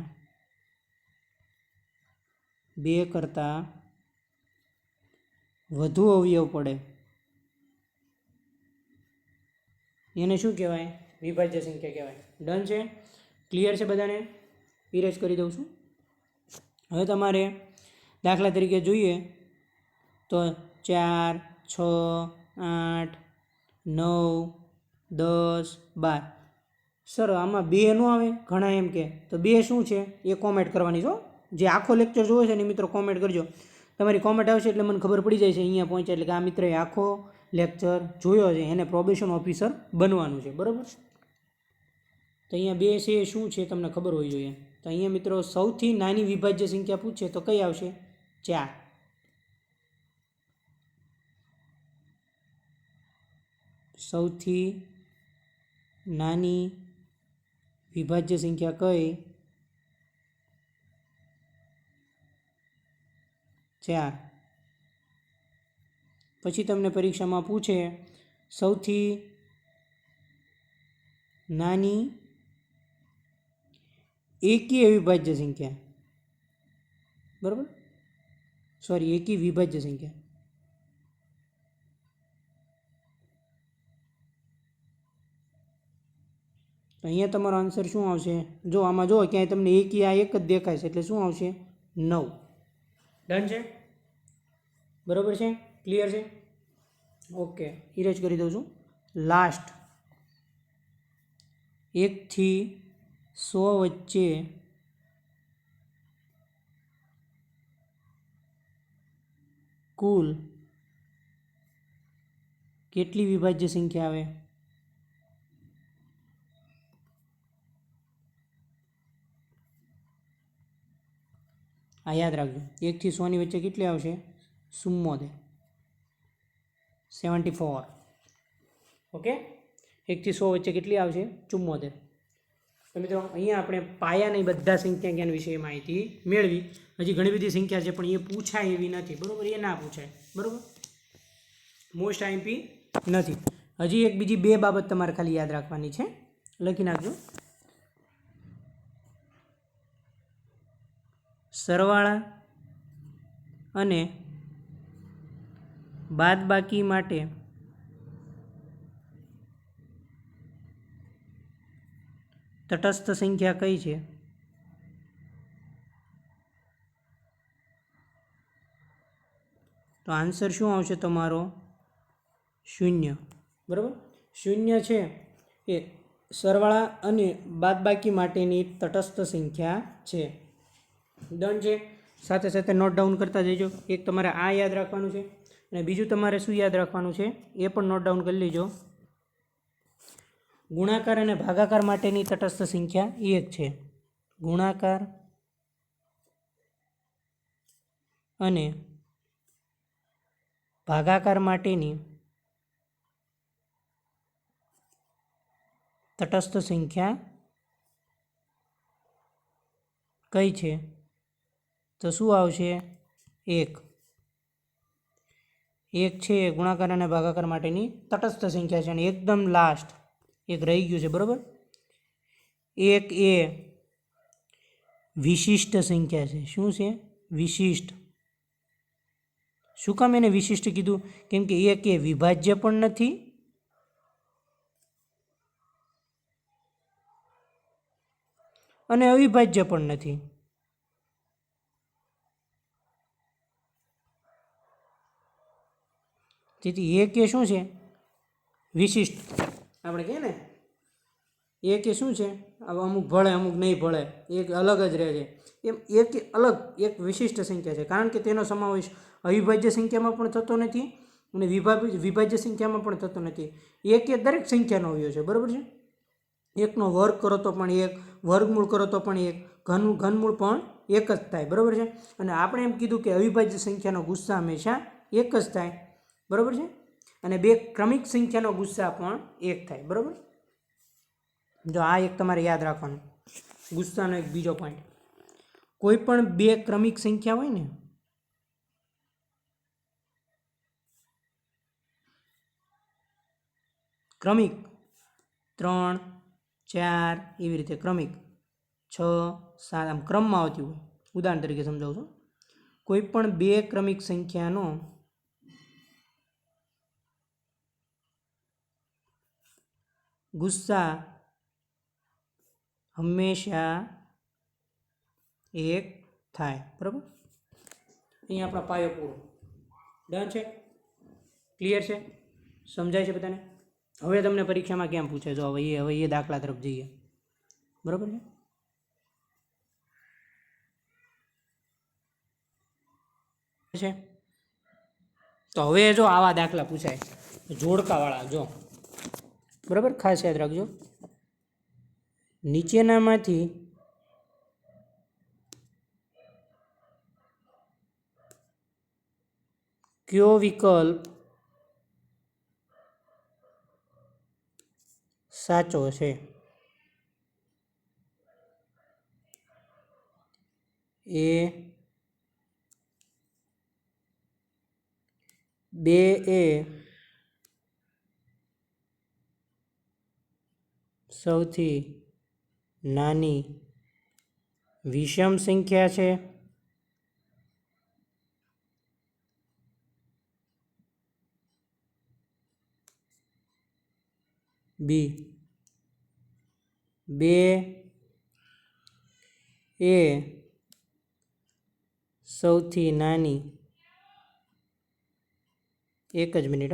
2 કરતાં વધુ અવયવ પડે એને શું કહેવાય? વિભાજ્ય સંખ્યા કહેવાય. ડન છે? ક્લિયર છે બધાને? ઇરેઝ કરી દઉં છું. હવે તમારે દાખલા તરીકે જોઈએ તો 4, 6, 8, 9, 10, 12. સર આમાં 2 ન આવે ઘણા એમ કે, તો 2 શું છે એ કોમેન્ટ કરવાની છો. જે આખો લેક્ચર જોવે છે ને મિત્રો કોમેન્ટ કરજો. તમારી કોમેન્ટ આવશે એટલે મને ખબર પડી જાય છે અહીંયા પહોંચ્યા એટલે કે આ મિત્રએ આખો લેક્ચર જોયો છે, એને પ્રોબેશન ઓફિસર બનવાનું છે. બરાબર. તો અહીંયા 2 છે એ શું છે તમને ખબર હોવી જોઈએ. તો અહીંયા મિત્રો સૌથી નાની વિભાજ્ય સંખ્યા પૂછે તો કઈ આવશે? 4. સૌથી નાની વિભાજ્ય સંખ્યા કઈ? 4. પછી તમને પરીક્ષામાં પૂછે સૌથી નાની એકી અવિભાજ્ય સંખ્યા. બરાબર, સોરી, એકી વિભાજ્ય સંખ્યા. તો અહીંયા તમારો આન્સર શું આવશે? જો આમાં જો ક્યાંય તમને એકી આ એક જ દેખાય છે એટલે શું આવશે? 9. ડન છે? બરાબર છે? ક્લિયર છે? ઓકે, ઇરેજ કરી દઉં છું. લાસ્ટ 1 થી 100 વચ્ચે કુલ કેટલી વિભાજ્ય સંખ્યા આવે? આ યાદ રાખજો. 1 થી 100 ની વચ્ચે કેટલી આવશે? 74. 74. ઓકે, 1 થી 100 વચ્ચે કેટલી આવશે? 74. તો મિત્રો અહીંયા આપણે પાયાની બધા સંખ્યા જ્ઞાન વિશે માહિતી મેળવી. હજી ઘણી બધી સંખ્યા છે પણ એ પૂછાય એવી નથી. બરાબર, એ ના પૂછાય. બરાબર, મોસ્ટ આઈએમપી નથી. હજી એક બીજી 2 બાબત તમારે ખાલી યાદ રાખવાની છે, લખી નાખજો. સરવાળા અને બાદબાકી માટે તટસ્થ સંખ્યા કઈ છે? તો આન્સર શું આવશે તમારો? 0. બરાબર, 0 છે એ સરવાળા અને બાદબાકી માટેની તટસ્થ સંખ્યા છે. ડન છે? સાથે સાથે નોટ ડાઉન કરતા જઈજો. એક તમારે આ યાદ રાખવાનું છે અને બીજું તમારે શું યાદ રાખવાનું છે એ પણ નોટ ડાઉન કરી લેજો. ગુણાકાર અને ભાગાકાર માટેની તટસ્થ સંખ્યા 1 છે. ગુણાકાર અને ભાગાકાર માટેની તટસ્થ સંખ્યા કઈ છે? તો શું આવશે? 1. 1 છે ગુણાકાર અને ભાગાકાર માટેની તટસ્થ સંખ્યા છે. અને એકદમ લાસ્ટ એક રહી ગયું છે. બરાબર, 1 એ વિશિષ્ટ સંખ્યા છે. શું છે? વિશિષ્ટ. શું કામ એને વિશિષ્ટ કીધું? કેમ કે 1 એ વિભાજ્ય પણ નથી અને અવિભાજ્ય પણ નથી. તેથી 1 એ શું છે? વિશિષ્ટ. આપણે કહીએ ને 1 એ શું છે? અમુક ભળે અમુક નહીં ભળે, એક અલગ જ રહે છે. એમ 1 એ અલગ એક વિશિષ્ટ સંખ્યા છે, કારણ કે તેનો સમાવેશ અવિભાજ્ય સંખ્યામાં પણ થતો નથી અને વિભાજ્ય સંખ્યામાં પણ થતો નથી. 1 એ દરેક સંખ્યાનો અવયવ છે. બરાબર છે? 1નો વર્ગ કરો તો પણ 1, વર્ગમૂળ કરો તો પણ 1, ઘનમૂળ પણ 1 જ થાય. બરાબર છે? અને આપણે એમ કીધું કે અવિભાજ્ય સંખ્યાનો ગુસ્સા હંમેશા 1 જ થાય. બરાબર છે? અને 2 ક્રમિક સંખ્યાનો ગુસ્સા પણ 1 થાય. બરાબર, જો આ એક તમારે યાદ રાખવાનું. ગુસ્સાનો એક બીજો પોઈન્ટ, કોઈ પણ 2 ક્રમિક સંખ્યા હોય ને, ક્રમિક 3, 4 એવી રીતે ક્રમિક 6, 7 આમ ક્રમમાં આવતી હોય. ઉદાહરણ તરીકે સમજાવું છું. કોઈ પણ 2 ક્રમિક સંખ્યાનો ગુસ્સા હંમેશા 1 થાય. બરાબર, અહીંયા આપણો પાયો પૂરો. ડન છે? ક્લિયર છે? સમજાય છે બધાને? હવે તમને પરીક્ષામાં કેમ પૂછે, જો હવે એ દાખલા તરફ જઈએ, બરાબર છે. તો હવે જો આવા દાખલા પૂછાય જોડકાવાળા, જો બરાબર, ખાસ યાદ રાખજો. નીચેનામાંથી કયો વિકલ્પ સાચો છે? એ 2 એ સૌથી નાની વિષમ સંખ્યા છે. બી 2 એ સૌથી નાની, એક જ મિનિટ,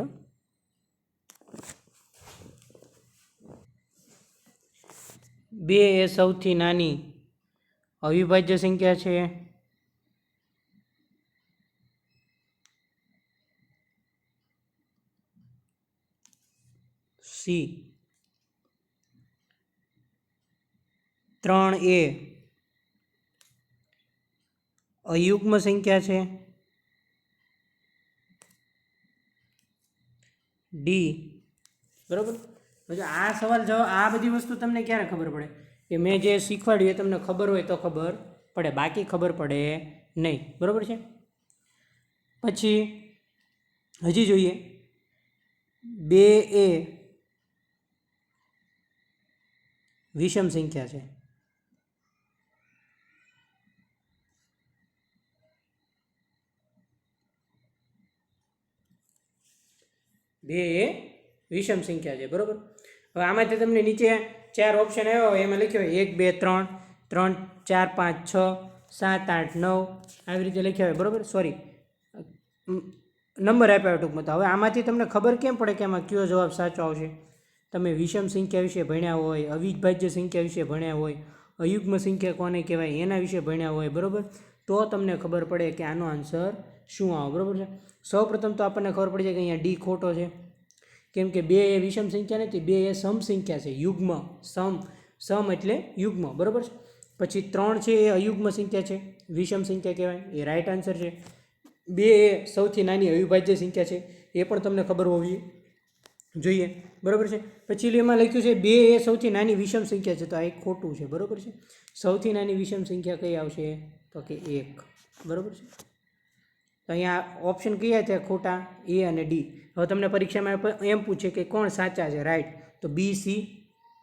2 એ સૌથી નાની અવિભાજ્ય સંખ્યા છે. સી 3 એ અયુગ્મ સંખ્યા છે. ડી, બરાબર. પછી આ સવાલ જવાબ, આ બધી વસ્તુ તમને ક્યારે ખબર પડે કે મેં જે શીખવાડ્યું એ તમને ખબર હોય તો ખબર પડે, બાકી ખબર પડે નહીં, બરાબર છે. પછી હજી જોઈએ, 2 એ વિષમ સંખ્યા છે. બે એ વિષમ સંખ્યા છે, બરાબર. હવે આમાંથી તમને નીચે 4 ઓપ્શન આવ્યા હોય, એમાં લખ્યો હોય 1 2 3 3 4 5 6 7 8 9 આવી રીતે લખ્યા હોય, બરાબર. સોરી, નંબર આપ્યા હોય ટૂંકમાં. તો હવે આમાંથી તમને ખબર કેમ પડે કે આમાં કયો જવાબ સાચો આવશે? તમે વિષમ સંખ્યા વિશે ભણ્યા હોય, અવિભાજ્ય સંખ્યા વિશે ભણ્યા હોય, અયુગ્મ સંખ્યા કોને કહેવાય એના વિશે ભણ્યા હોય, બરાબર. તો તમને ખબર પડે કે આનો આન્સર શું આવે, બરાબર છે. સૌપ્રથમ તો આપણને ખબર પડી જાય કે અહીંયા ડી ખોટો છે, કેમ કે 2 એ વિષમ સંખ્યા નથી, 2 એ સમ સંખ્યા છે, યુગ્મ. સમ એટલે યુગ્મ, બરાબર છે. પછી 3 છે એ અયુગ્મ સંખ્યા છે, વિષમ સંખ્યા કહેવાય, એ રાઈટ આન્સર છે. 2 એ સૌથી નાની અવિભાજ્ય સંખ્યા છે, એ પણ તમને ખબર હોવી જોઈએ, બરાબર છે. પછી એમાં લખ્યું છે 2 એ સૌથી નાની વિષમ સંખ્યા છે, તો આ એક ખોટું છે, બરાબર છે. સૌથી નાની વિષમ સંખ્યા કઈ આવશે? તો કે 1, બરાબર છે. તો અહીંયા ઓપ્શન કયા છે ખોટા? એ અને ડી. હવે તમને પરીક્ષામાં એમ પૂછે કે કોણ સાચા છે, રાઈટ? તો બી સી,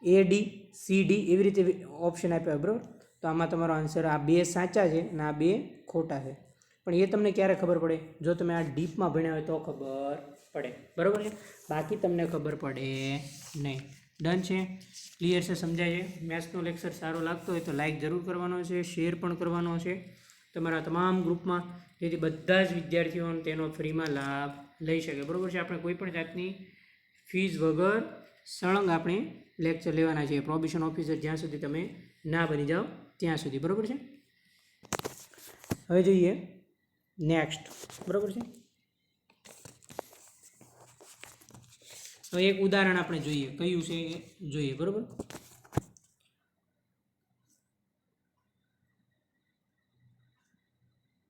એ ડી, સી ડી, એવી રીતે ઓપ્શન આપ્યા, બરાબર. તો આમાં તમારો આન્સર આ 2 સાચા છે અને આ 2 ખોટા છે. પણ એ તમને ક્યારે ખબર પડે? જો તમે આ ડીપમાં ભણ્યા હોય તો ખબર પડે, બરાબર છે. બાકી તમને ખબર પડે નહીં. ડન છે? ક્લિયર છે? સમજાય છે? મેથ્સનો લેક્ચર સારો લાગતો હોય તો લાઇક જરૂર કરવાનો છે, શેર પણ કરવાનો છે તમારા તમામ ગ્રુપમાં, જેથી બધા જ વિદ્યાર્થીઓને તેનો ફ્રીમાં લાભ લઈ શકે, બરાબર છે. આપણે કોઈ પણ જાતની ફીસ વગર સળંગ આપણે લેક્ચર લેવાના છે, પ્રોબેશન ઓફિસર જ્યાં સુધી તમે ના બની જાઓ ત્યાં સુધી, બરાબર છે. હવે જોઈએ નેક્સ્ટ, બરાબર છે. હવે એક ઉદાહરણ આપણે જોઈએ, કયું છે જોઈએ, બરાબર.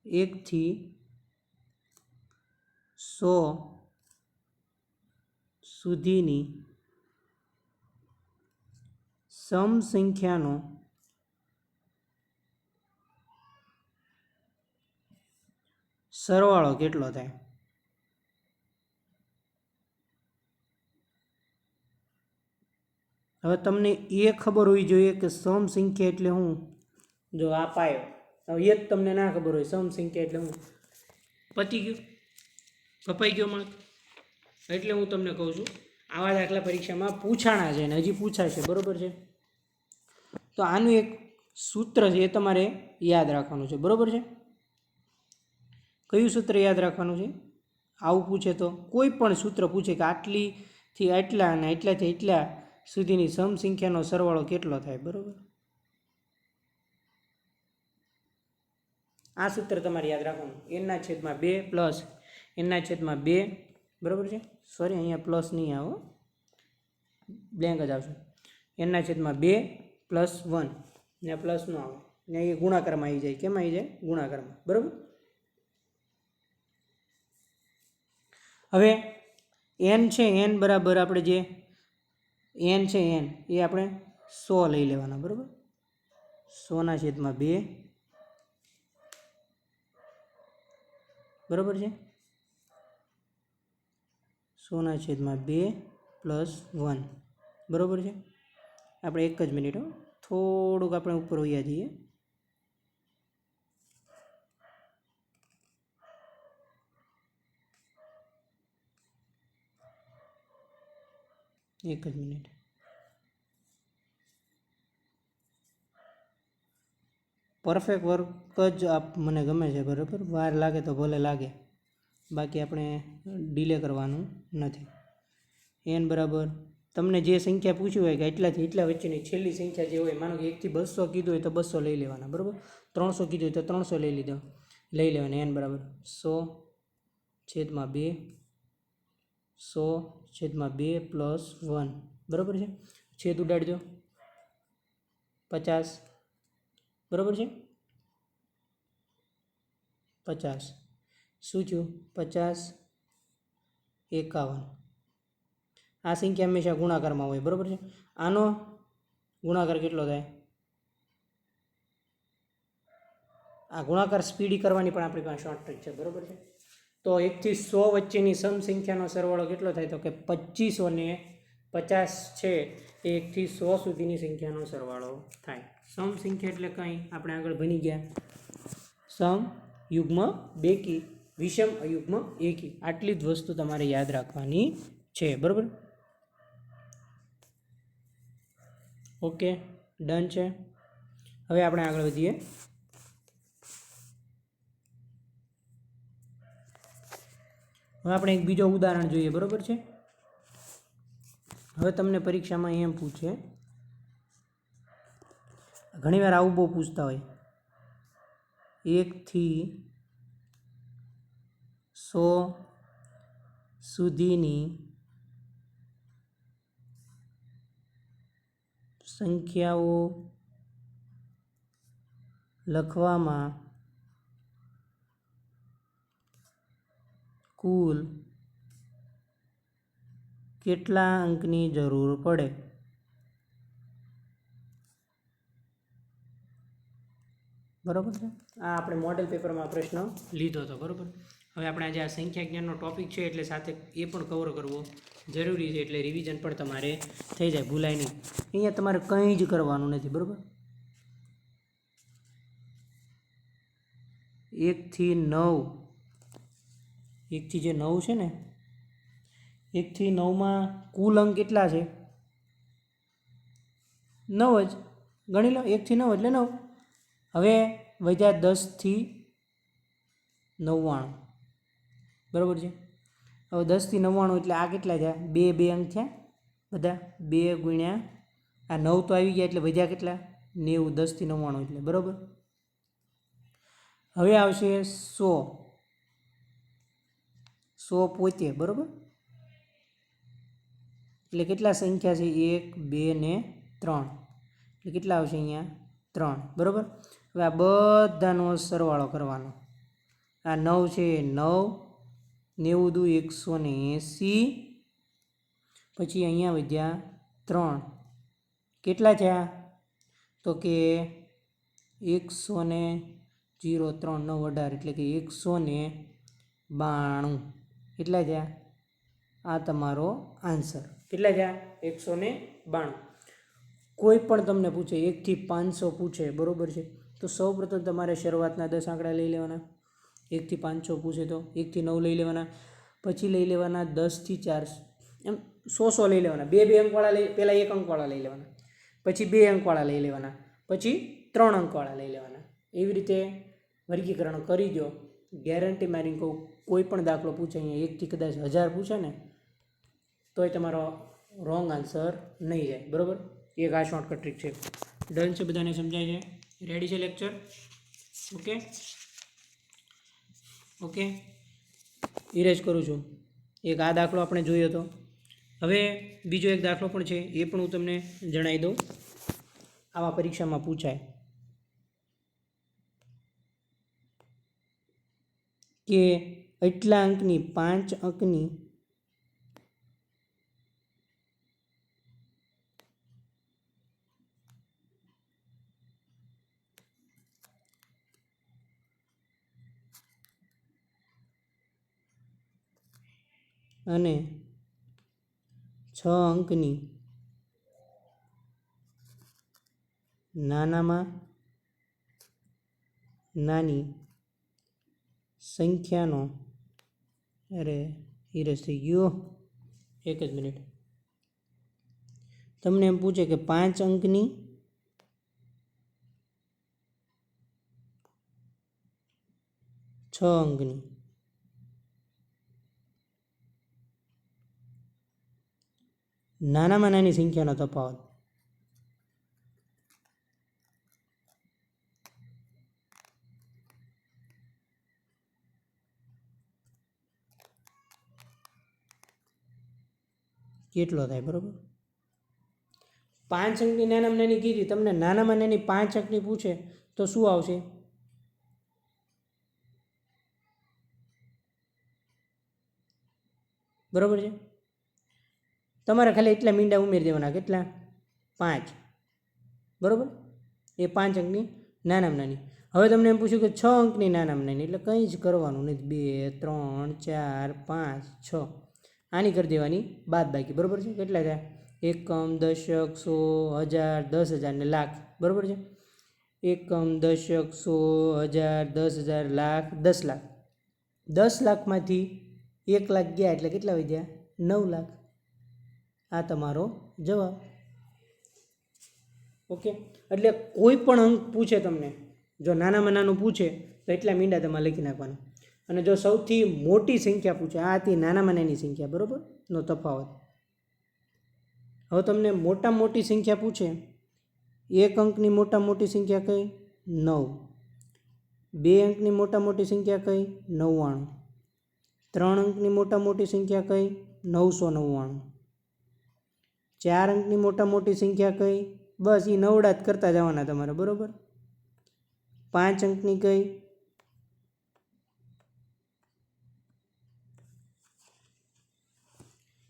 એકથી 100 સુધીની સમ સંખ્યાનો સરવાળો કેટલો થાય? હવે તમને એ ખબર હોવી જોઈએ કે સમ સંખ્યા એટલે શું. જો આ પાયો, હવે એ જ તમને ના ખબર હોય સમ સંખ્યા એટલે શું, પતી ગયું, કપાઈ ગયો માર્ક. એટલે હું તમને કહું છું આવા દાખલા પરીક્ષામાં પૂછાણા છે અને હજી પૂછાશે, બરાબર છે. તો આનું એક સૂત્ર છે એ તમારે યાદ રાખવાનું છે, બરાબર છે. કયું સૂત્ર યાદ રાખવાનું છે? આવું પૂછે તો કોઈ પણ સૂત્ર પૂછે કે આટલી થી આટલા અને એટલાથી એટલા સુધીની સમસંખ્યાનો સરવાળો કેટલો થાય? બરાબર, આ સૂત્ર તમારે યાદ રાખવાનું. એનના છેદમાં 2 પ્લસ એનના છેદમાં 2, બરાબર છે. સોરી, અહીંયા પ્લસ નહીં આવો, બ્લેન્ક જ આવશે. એનના છેદમાં 2 પ્લસ 1, ને પ્લસ ન આવે ને એ ગુણાકારમાં આવી જાય. કેમ આવી જાય? ગુણાકારમાં. બરાબર. હવે એન છે, એન બરાબર આપણે જે એન છે એન એ આપણે 100 લઈ લેવાના. બરાબર, 100 ના છેદમાં 2, બરાબર છે. 100 ના છેદમાં 2 પ્લસ 1, બરાબર છે. આપણે એક જ મિનિટ થોડુંક આપણે ઉપર વયા જઈએ. એક જ મિનિટ. પરફેક્ટ વર્ક જ મને ગમે છે. બરાબર, વાર લાગે તો ભલે લાગે, બાકી આપણે ડીલે કરવાનું નથી. એન બરાબર તમને જે સંખ્યા પૂછ્યું હોય કે એટલાથી એટલા વચ્ચેની છેલ્લી સંખ્યા જે હોય, માનો કે 1 થી 200 કીધું હોય તો 200 લઈ લેવાના. બરાબર, 300 કીધું હોય તો 300 લઈ લેવાના. એન બરાબર 100/2, 100/2 પ્લસ 1, બરાબર છે. છેદ ઉડાડજો, 50, બરાબર છે. 50 શું થયું? 50/51. આ સંખ્યા હંમેશા ગુણાકારમાં હોય. બરાબર છે. આનો ગુણાકાર કેટલો થાય? આ ગુણાકાર સ્પીડી કરવાની પણ આપણી પાસે શોર્ટ ટ્રીક છે. બરાબર છે. તો 1 થી 100 વચ્ચેની સમસંખ્યાનો સરવાળો કેટલો થાય? તો કે 25 ને 50 છે એ 1 થી 100 સુધીની સંખ્યાનો સરવાળો થાય. સમસંખ્યા એટલે કંઈ આપણે આગળ ભણી ગયા, સમ, યુગ્મ, બેકી, વિષમ, અયુગ્મ, એકી. આટલી જ વસ્તુ તમારે યાદ રાખવાની છે. બરાબર, ઓકે, ડન છે. હવે આપણે આગળ વધીએ. હવે આપણે એક બીજો ઉદાહરણ જોઈએ. બરાબર છે. હવે તમને પરીક્ષામાં એમ પૂછે, ઘણીવાર આવું બહુ પૂછતા હોય, 1 થી 100 સુધીની સંખ્યાઓ લખવામાં કુલ કેટલા અંકની જરૂર પડે? બરાબર છે. આ આપણે મોડેલ પેપરમાં પ્રશ્ન લીધો હતો. બરાબર. હવે આપણે આજે આ સંખ્યા જ્ઞાનનો ટોપિક છે એટલે સાથે એ પણ કવર કરવો જરૂરી છે, એટલે રિવિઝન પણ તમારે થઈ જાય, ભૂલાય નહીં. અહીંયા તમારે કંઈ જ કરવાનું નથી. બરાબર, 1 થી 9, 1 થી જે 9 છે ને, 1 થી 9માં કુલ અંક કેટલા છે? 9 જ ગણી લો. 1 થી 9 એટલે 9. હવે વધ્યા 10 થી 99. બરાબર છે. હવે 10 થી 99 એટલે આ કેટલા થયા? 2 અંક થયા બધા. 2 ગુણ્યા આ 9 તો આવી ગયા એટલે વધ્યા કેટલા? 90. 10 થી 99 એટલે. બરાબર. હવે આવશે 100. 100 પોતે. બરાબર, એટલે કેટલા સંખ્યા છે? 1, 2 ને 3. એટલે કેટલા આવશે અહીંયા? 3. બરાબર. હવે આ બધાનો સરવાળો કરવાનો. આ 9 છે, 9, 90 દુ 180. પછી અહીંયા વધ્યા 3. કેટલા થયા? તો કે 103, 9, 18 એટલે કે 192. કેટલા થયા? આ તમારો આન્સર. કેટલા થયા? 192. કોઈ પણ તમને પૂછે 1 થી 500 પૂછે, બરાબર છે, તો સૌપ્રથમ તમારે શરૂઆતના 10 આંકડા લઈ લેવાના. 1 થી 500 પૂછે તો 1 થી 9 લઈ લેવાના. પછી લઈ લેવાના 10 થી 400, એમ 100 લઈ લેવાના. 2 અંકવાળા પહેલાં 1 અંકવાળા લઈ લેવાના, પછી 2 અંકવાળા લઈ લેવાના, પછી 3 અંકવાળા લઈ લેવાના. એવી રીતે વર્ગીકરણ કરી દો. ગેરંટી મારી કહું, કોઈ પણ દાખલો પૂછે, અહીંયા 1 થી કદાચ 1000 પૂછે ને, તો તોય તમારો રોંગ આન્સર નહીં જાય. બરાબર, એક આ શોર્ટકટ ટ્રીક છે. ડન છે, બધાને સમજાય છે? રેડી છે લેક્ચર? ઓકે ઓકે, ઇરેજ કરું છું. એક આ દાખલો આપણે જોયો હતો. હવે બીજો એક દાખલો પણ છે, એ પણ હું તમને જણાવી દઉં. આવા પરીક્ષામાં પૂછાય કે એટલા અંકની 5 અંકની અને 6 અંકની નાનામાં નાની સંખ્યાનો, અરે ઇરેજ થઈ ગયો, એક જ મિનિટ. તમને એમ પૂછે કે 5 અંકની છ અંકની નાનામાં નાની સંખ્યાનો તફાવત. કેટલો થાય? બરાબર, 5 અંકની નાનામાં નાની કીધી, તમને નાનામાં નાની 5 અંકની પૂછે તો શું આવશે? બરાબર છે, તમારે ખાલી એટલા મીંડા ઉમેરી દેવાના. કેટલા? 5. બરાબર, એ 5 અંકની નાનામાં નાની. હવે તમને એમ પૂછ્યું કે 6 અંકની નાનામાં નાની, એટલે કંઈ જ કરવાનું નહીં. 2, 3, 4, 5, 6 આની કરી દેવાની બાદબાકી. બરાબર છે, કેટલા થાય? એકમ, દશક, 100, 1000, 10,000 ને લાખ. બરાબર છે, એકમ, દશક, 100, 1000, 10,000, લાખ, 10 લાખ. 10 લાખમાંથી 1 લાખ ગયા એટલે કેટલા વધ્યા? 9 લાખ. આ તમારો જવાબ. ઓકે, એટલે કોઈ પણ અંક પૂછે તમને, જો નાનામાં નાનું પૂછે તો એટલા મીંડા તમારે લખી નાખવાના. અને જો સૌથી મોટી સંખ્યા પૂછે, આ હતી નાનામાં નાની સંખ્યા, બરાબર, નો તફાવત. હવે તમને મોટામાં મોટી સંખ્યા પૂછે, 1 અંકની મોટા મોટી સંખ્યા કઈ? 9. 2 અંકની મોટા મોટી સંખ્યા કઈ? 99. 3 અંકની મોટા મોટી સંખ્યા કઈ? 999. 4 અંકની મોટા મોટી સંખ્યા કઈ? બસ એ નવડા જ કરતા જવાના તમારે. બરાબર, 5 અંકની કઈ?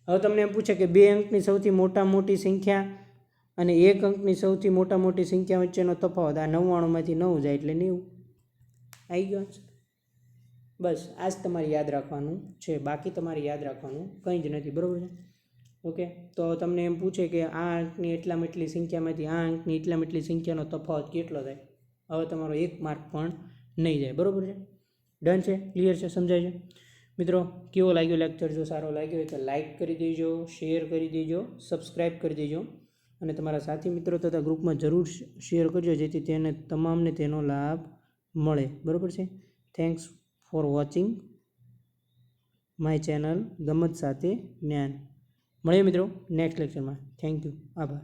હવે તમને એમ પૂછે કે 2 અંકની સૌથી મોટા મોટી સંખ્યા અને 1 અંકની સૌથી મોટા મોટી સંખ્યા વચ્ચેનો તફાવત. આ 99માંથી 9 જાય એટલે 90. આવી ગયો આન્સર. બસ આ જ તમારે યાદ રાખવાનું છે, બાકી તમારે યાદ રાખવાનું કંઈ જ નથી. બરાબર છે, ઓકે. તો તમને એમ પૂછે કે આ અંકની એટલામાં એટલી સંખ્યામાંથી આ અંકની એટલામાં એટલી સંખ્યાનો તફાવત કેટલો થાય? હવે તમારો 1 માર્ક પણ નહીં જાય. બરાબર છે, ડન છે, ક્લિયર છે, સમજાય છે? મિત્રો, કેવો લાગ્યો લેક્ચર? જો સારો લાગ્યો હોય તો લાઇક કરી દેજો, શેર કરી દેજો, સબસ્ક્રાઈબ કરી દેજો અને તમારા સાથી મિત્રો તથા ગ્રુપમાં જરૂર શેર કરજો, જેથી તેને તમામને તેનો લાભ મળે. બરાબર છે, thanks for watching my channel ગમત સાથે જ્ઞાન. મળીએ મિત્રો નેક્સ્ટ લેક્ચરમાં. થેન્ક યુ, આભાર.